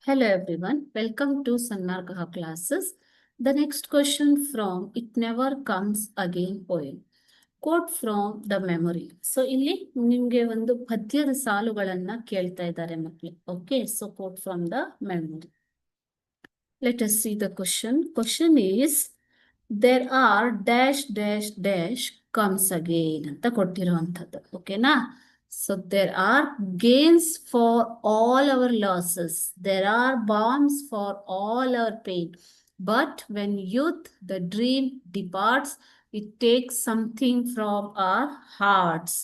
Hello everyone, welcome to Sannargaha classes. The next question from It Never Comes Again poem. Quote from the memory. So ಇಲ್ಲಿ ನಿಮಗೆ ಒಂದು ಪದ್ಯದ ಸಾಲುಗಳನ್ನ ಕೇಳ್ತಾ ಇದ್ದಾರೆ ಮಕ್ಕಳು. Okay, so quote from the memory. Let us see the question. Question is, there are dash dash dash comes again ಅಂತ ಕೊಟ್ಟಿರುವಂಥದ್ದು. ಓಕೆನಾ? So there are gains for all our losses. There are balms for all our pain. But when youth, the dream departs, it takes something from our hearts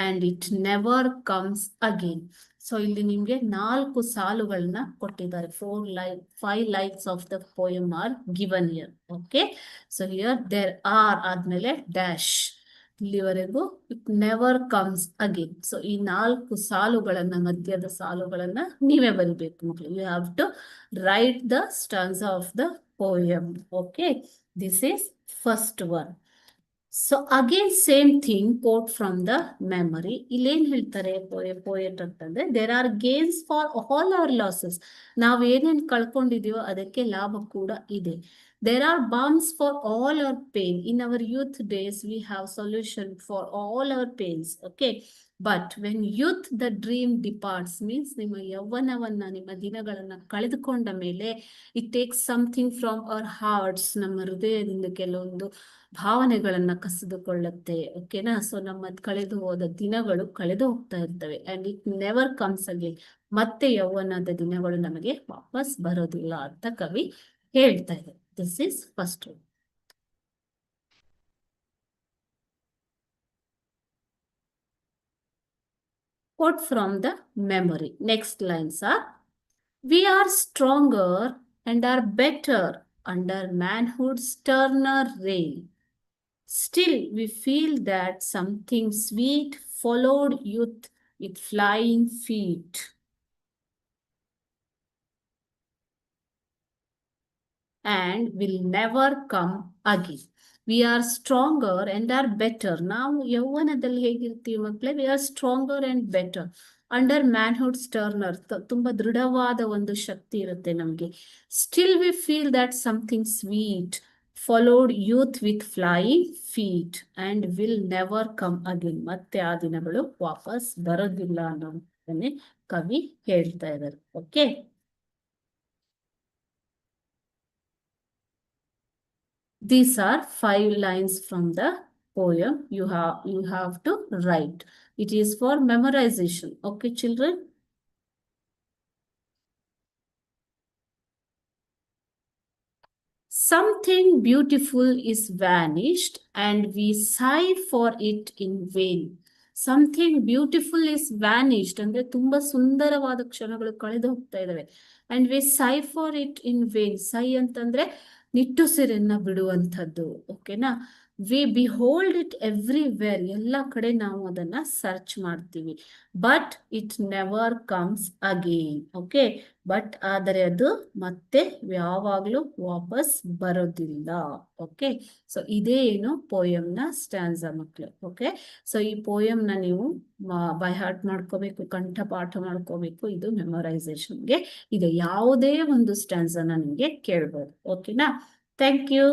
and it never comes again. So ಇಲ್ಲಿ ನಿಮಗೆ 4 ಸಾಲುಗಳನ್ನ ಕೊಟ್ಟಿದ್ದಾರೆ. 5 lines of the poem are given here. Okay. So here there are ಆದ್ಮೇಲೆ dash. ಇಲ್ಲಿವರೆಗೂ it never comes again. So ಈ 4 ಸಾಲುಗಳನ್ನ ಮಧ್ಯದ ಸಾಲುಗಳನ್ನ ನೀವೇ ಬರಿಬೇಕು ಮಕ್ಕಳು. You have to write the stanza of the poem. Okay, this is first one. So again same thing, quote from the memory. ಇಲ್ಲೇನ್ ಹೇಳ್ತಾರೆ ಪೋಯೆಟ್ ಅಂತಂದ್ರೆ, there are gains for all our losses. ನಾವ್ ಏನೇನ್ ಕಳ್ಕೊಂಡಿದೀವೋ ಅದಕ್ಕೆ ಲಾಭ ಕೂಡ ಇದೆ. There are balms for all our pain. In our youth days, we have solution for all our pains. Okay. But when youth, the dream departs, means ನಿಮ್ಮ ಯೌವನವನ್ನ, ನಿಮ್ಮ ದಿನಗಳನ್ನ ಕಳೆದುಕೊಂಡ ಮೇಲೆ, it takes something from our hearts. ನಮ್ಮ ಹೃದಯದಿಂದ ಕೆಲವೊಂದು ಭಾವನೆಗಳನ್ನ ಕಸಿದುಕೊಳ್ಳುತ್ತೆ. ಓಕೆನಾ? So ನಮ್ಮ ಕಳೆದು ಹೋದ ದಿನಗಳು ಕಳೆದು ಹೋಗ್ತಾ ಇರ್ತವೆ. And it never comes again. ಮತ್ತೆ ಯೌವನದ ದಿನಗಳು ನಮಗೆ ವಾಪಸ್ ಬರೋದಿಲ್ಲ ಅಂತ ಕವಿ ಹೇಳ್ತಾ ಇದೆ. This is first one. Quote from the memory. Next lines are, we are stronger and are better under manhood's sterner reign. Still we feel that something sweet followed youth with flying feet. And will never come again. We are stronger and are better. ನಾವು ಯೌವನದಲ್ಲಿ ಹೇಗಿರ್ತೀವಿ ಮಕ್ಕಳೇ? We are stronger and better. Under manhood sterner, ತುಂಬಾ ದೃಢವಾದ ಒಂದು ಶಕ್ತಿ ಇರುತ್ತೆ ನಮ್ಗೆ. Still we feel that something sweet followed youth with flying feet and will never come again. ಮತ್ತೆ ಆ ದಿನಗಳು ವಾಪಸ್ ಬರೋದಿಲ್ಲ ಅನ್ನೋದನ್ನೇ ಕವಿ ಹೇಳ್ತಾ ಇದ್ದಾರೆ. Okay, these are 5 lines from the poem. You have to write. It is for memorization. Okay, children? Something beautiful is vanished and we sigh for it in vain. Something beautiful is vanished ಅಂದ್ರೆ ತುಂಬಾ ಸುಂದರವಾದ ಕ್ಷಣಗಳು ಕಳೆದು ಹೋಗ್ತಾ ಇದಾವೆ. And we sigh for it in vain. Sigh ಅಂತಂದ್ರೆ ನಿಟ್ಟುಸಿರನ್ನ ಬಿಡುವಂಥದ್ದು. ಓಕೆನಾ? We behold it everywhere. ಎಲ್ಲ ಕಡೆ ನಾವು ಅದನ್ನ ಸರ್ಚ್ ಮಾಡ್ತೀವಿ. But it never comes again. Okay, but ಆದರೆ ಅದು ಮತ್ತೆ ಯಾವಾಗ್ಲೂ ವಾಪಸ್ ಬರೋದಿಲ್ಲ. ಓಕೆ, ಸೊ ಇದೇ ಏನು ಪೋಯಂನ ಸ್ಟ್ಯಾನ್ಸಾ ಮಕ್ಕಳು. ಓಕೆ, ಸೊ ಈ ಪೋಯಂನ ನೀವು ಬೈ ಹಾರ್ಟ್ ಮಾಡ್ಕೋಬೇಕು, ಕಂಠಪಾಠ ಮಾಡ್ಕೋಬೇಕು. ಇದು ಮೆಮೊರೈಸೇಷನ್ಗೆ. ಇದು ಯಾವುದೇ ಒಂದು ಸ್ಟ್ಯಾನ್ಸನ ನಿಮಗೆ ಕೇಳ್ಬೋದು. ಓಕೆನಾ? Thank you.